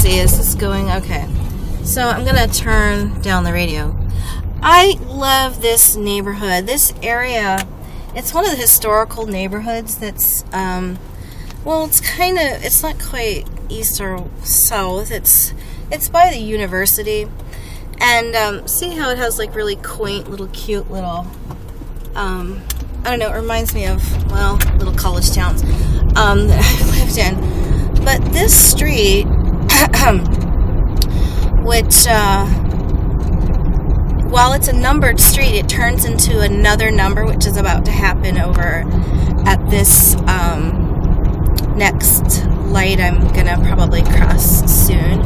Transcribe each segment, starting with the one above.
see, is this going? Okay. So I'm going to turn down the radio. I love this neighborhood. This area, it's one of the historical neighborhoods that's, well, it's not quite east or south. It's by the university. And see how it has like really quaint, little cute little, I don't know, it reminds me of, well, little college towns that I've lived in. But this street, which, while it's a numbered street, it turns into another number, which is about to happen over at this next light I'm going to probably cross soon.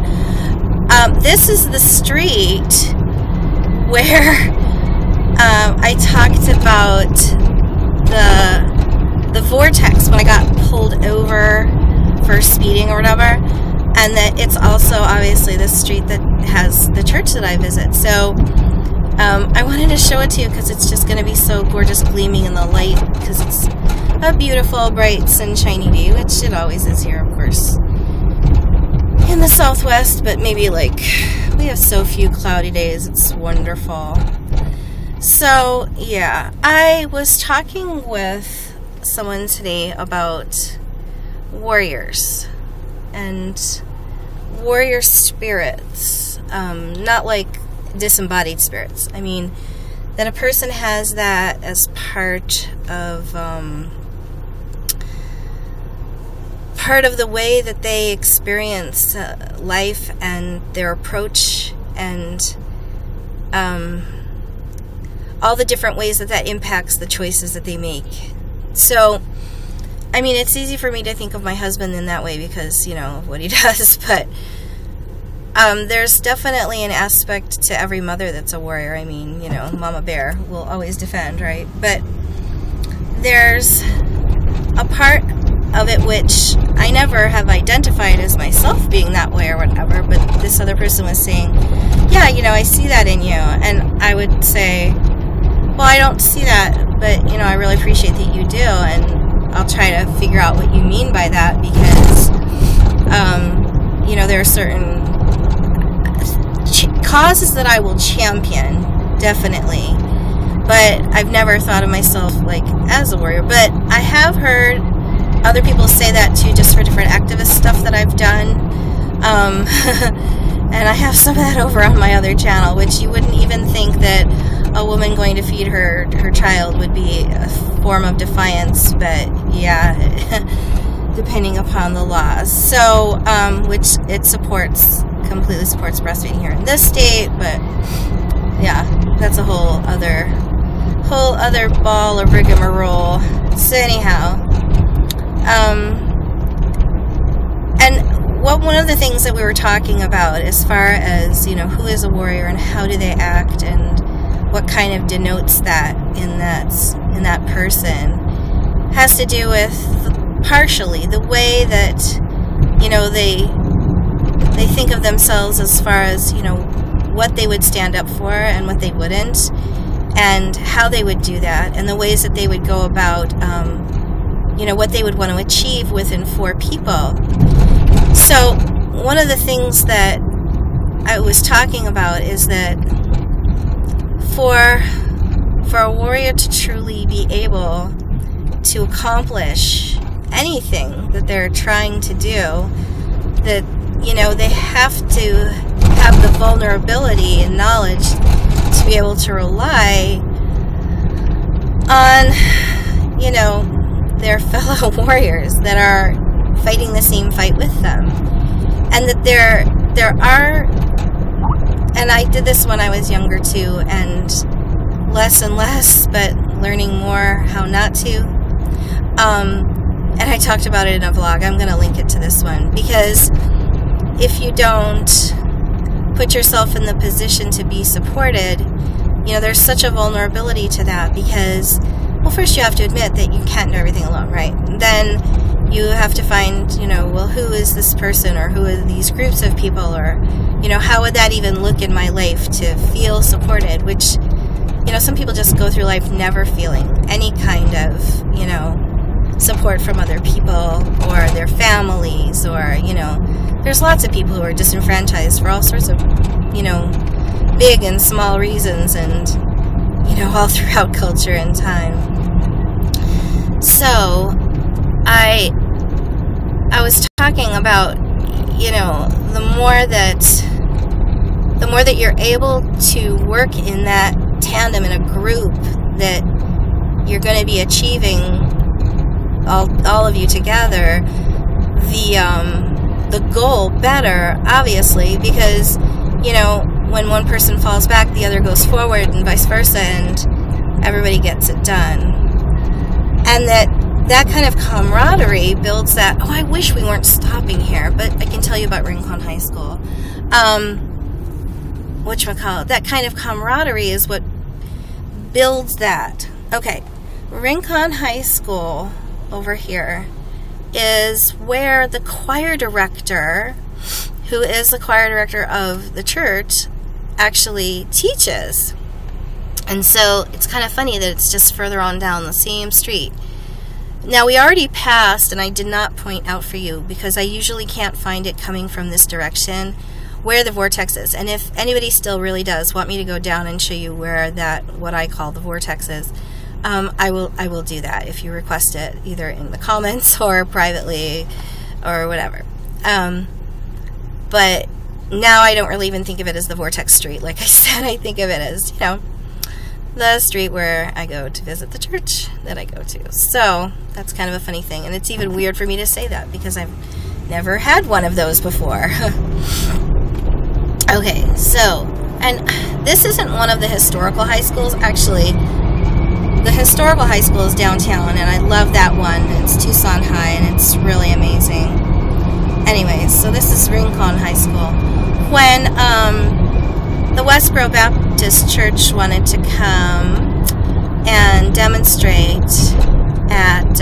This is the street where I talked about the Vortex when I got pulled over for speeding or whatever, and that it's also obviously the street that has the church that I visit. So I wanted to show it to you because it's just going to be so gorgeous gleaming in the light, because it's a beautiful, bright, sunshiny day, which it always is here, of course, in the Southwest, but maybe like we have so few cloudy days, it's wonderful. So yeah, I was talking with someone today about warriors and warrior spirits, not like disembodied spirits. I mean, that a person has that as part of the way that they experience life and their approach, and all the different ways that impacts the choices that they make. So, I mean, it's easy for me to think of my husband in that way because, you know, of what he does, but there's definitely an aspect to every mother that's a warrior. I mean, you know, Mama Bear will always defend, right? But there's a part of it which I never have identified as myself being that way or whatever, but this other person was saying, yeah, you know, I see that in you. And I would say, well, I don't see that, but, you know, I really appreciate that you do, and I'll try to figure out what you mean by that, because, you know, there are certain causes that I will champion, definitely, but I've never thought of myself, like, as a warrior. But I have heard other people say that, too, just for different activist stuff that I've done, and I have some of that over on my other channel, which you wouldn't even think that a woman going to feed her child would be a form of defiance, but yeah, depending upon the laws. So, which it completely supports breastfeeding here in this state, but yeah, that's a whole other ball of rigmarole. So anyhow, and one of the things that we were talking about as far as, you know, who is a warrior and how do they act and what kind of denotes that in that person has to do with partially the way that, you know, they think of themselves as far as, you know, what they would stand up for and what they wouldn't, and how they would do that, and the ways that they would go about, you know, what they would want to achieve within four people. So one of the things that I was talking about is that for a warrior to truly be able to accomplish anything that they're trying to do, that, you know, they have to have the vulnerability and knowledge to be able to rely on, you know, their fellow warriors that are fighting the same fight with them. And that there are, and I did this when I was younger too, and less, but learning more how not to. And I talked about it in a vlog. I'm going to link it to this one, because if you don't put yourself in the position to be supported, you know, there's such a vulnerability to that, because, well, first you have to admit that you can't do everything alone, right? Then you have to find, you know, well, who is this person, or who are these groups of people, or, you know, how would that even look in my life to feel supported, which, you know, some people just go through life never feeling any kind of, you know, support from other people or their families. race, or, you know, there's lots of people who are disenfranchised for all sorts of, you know, big and small reasons, and, you know, all throughout culture and time. So, I was talking about, you know, the more that you're able to work in that tandem in a group, that you're going to be achieving, all of you together, the goal better, obviously, because, you know, when one person falls back, the other goes forward, and vice versa, and everybody gets it done. And that kind of camaraderie builds that, oh, I wish we weren't stopping here, but I can tell you about Rincon High School. Whatchamacallit, that kind of camaraderie is what builds that. Okay, Rincon High School over here is where the choir director, who is the choir director of the church, actually teaches. And so it's kind of funny that it's just further on down the same street. Now, we already passed, and I did not point out for you because I usually can't find it coming from this direction, where the Vortex is. And if anybody still really does want me to go down and show you where what I call the Vortex is, I will do that if you request it, either in the comments or privately or whatever. But now I don't really even think of it as the Vortex Street. Like I said, I think of it as, you know, the street where I go to visit the church that I go to. So that's kind of a funny thing, and it's even weird for me to say that because I've never had one of those before. Okay, so, and this isn't one of the historical high schools. Actually, the historical high school is downtown, and I love that one. It's Tucson High, and it's really amazing. Anyways, so this is Rincon High School. When the Westboro Baptist Church wanted to come and demonstrate at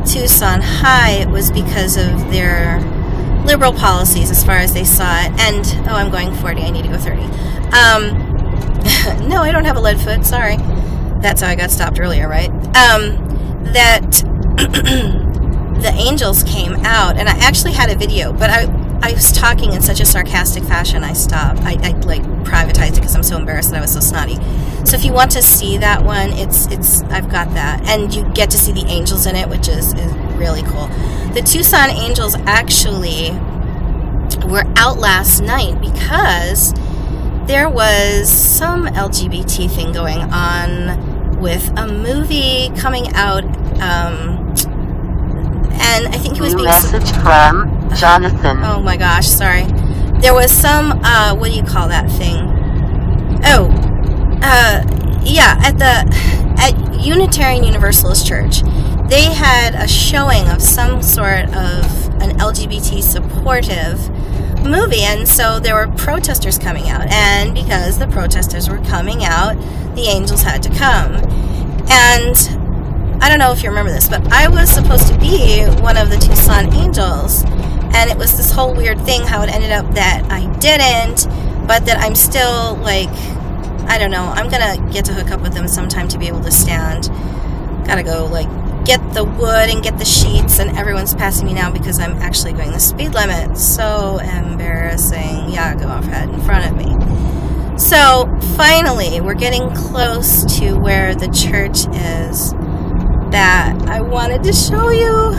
Tucson High, it was because of their liberal policies as far as they saw it. And, oh, I'm going 40, I need to go 30. No, I don't have a lead foot, sorry. That's how I got stopped earlier, right? That the angels came out, and I actually had a video, but I was talking in such a sarcastic fashion, I stopped. I like privatized it because I'm so embarrassed that I was so snotty. So if you want to see that one, I've got that, and you get to see the angels in it, which is really cool. The Tucson Angels actually were out last night because there was some LGBT thing going on with a movie coming out, and I think it was being... Message from Jonathan. Oh my gosh, sorry. There was some, what do you call that thing? Oh, yeah, at Unitarian Universalist Church, they had a showing of some sort of an LGBT supportive movie, and so there were protesters coming out, and because the protesters were coming out, the angels had to come. And I don't know if you remember this, but I was supposed to be one of the Tucson Angels, and it was this whole weird thing how it ended up that I didn't, but that I'm still, like, I don't know, I'm gonna get to hook up with them sometime to be able to stand. Gotta go, like, get the wood and get the sheets, and everyone's passing me now because I'm actually going the speed limit. So embarrassing. Yeah, go off ahead in front of me. So finally, we're getting close to where the church is that I wanted to show you.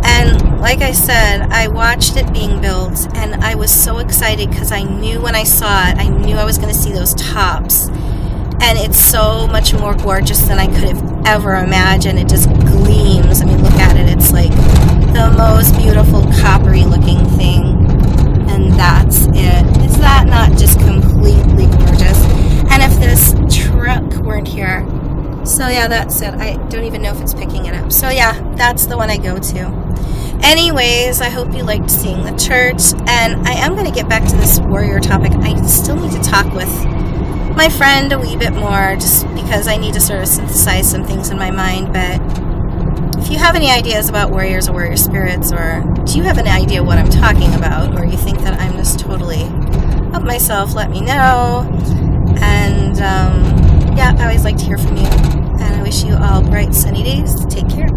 And like I said, I watched it being built, and I was so excited because I knew when I saw it, I knew I was going to see those tops. And it's so much more gorgeous than I could have ever imagined. It just gleams. I mean, look at it. It's like the most beautiful coppery looking thing. And that's it. Is that not just completely gorgeous? And if this truck weren't here. So yeah, that's it. I don't even know if it's picking it up. So yeah, that's the one I go to. Anyways, I hope you liked seeing the church. And I am going to get back to this warrior topic. I still need to talk with my friend a wee bit more, just because I need to sort of synthesize some things in my mind. But if you have any ideas about warriors or warrior spirits, or do you have an idea what I'm talking about, or you think that I'm just totally up myself, let me know. And yeah, I always like to hear from you, and I wish you all bright sunny days. Take care.